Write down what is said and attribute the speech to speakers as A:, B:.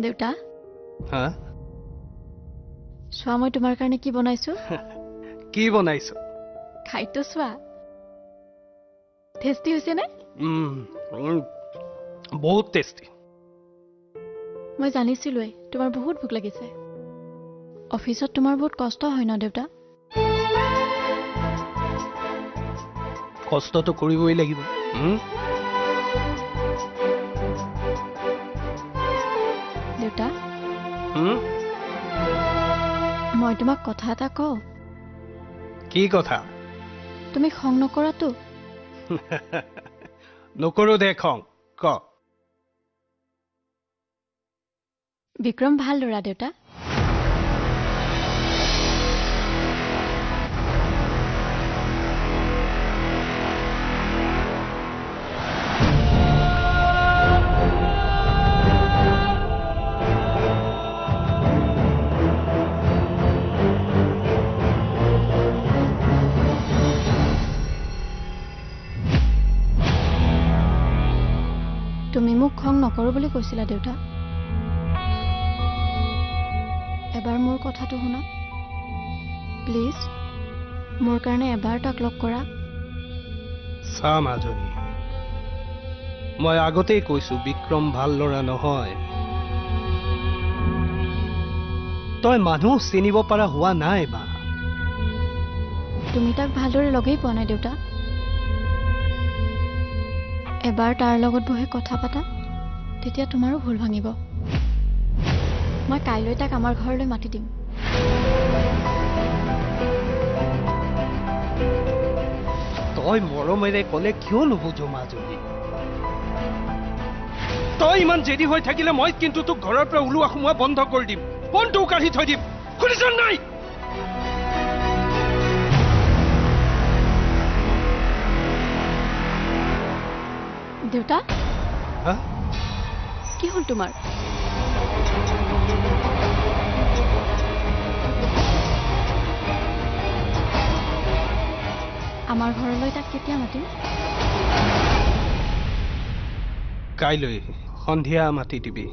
A: দেউতা
B: হা
A: চোৱা মই তোমাৰ কাৰণে কি বনাইছো
B: কি বনাইছ
A: খাইতো চোৱা টেষ্টি হৈছে নে
B: বহুত টেষ্টি
A: মই জানিছিলোৱে তোমাৰ বহুত ভোক লাগিছে অফিসত তোমাৰ বহুত কষ্ট হয় ন দেউতা
B: কষ্টটো কৰিবই লাগিব
A: দেউতা মই তোমাক কথা এটা কওঁ
B: কি কথা
A: তুমি খং নকৰাতো
B: নকৰো দে খং ক
A: বিক্ৰম ভাল ল'ৰা দেউতা তুমি মোক খং নকৰো বুলি কৈছিলা দেউতা এবাৰ মোৰ কথাটো শুনা প্লিজ মোৰ কাৰণে এবাৰ তাক লগ কৰা
B: চা মাজনী মই আগতেই কৈছো বিক্ৰম ভাল ল'ৰা নহয় তই মানুহ চিনিব পৰা হোৱা নাই বা
A: তুমি তাক ভালদৰে লগেই পোৱা নাই দেউতা এবাৰ তাৰ লগত বহি কথা পাতা তেতিয়া তোমাৰো ভুল ভাঙিব মই কাইলৈ তাক আমাৰ ঘৰলৈ মাতি দিম
B: তই মৰমেৰে ক'লে কিয় নুবুজ মাজনী তই ইমান জেদি হৈ থাকিলে মই কিন্তু তোক ঘৰৰ পৰা ওলোৱা সোমোৱা বন্ধ কৰি দিম ফোনটো কাঢ়ি থৈ দিম শুনিছ নাই
A: দেউতা কি হ'ল তোমাৰ আমাৰ ঘৰলৈ তাক কেতিয়া মাতিম
B: কাইলৈ সন্ধিয়া মাতি দিবি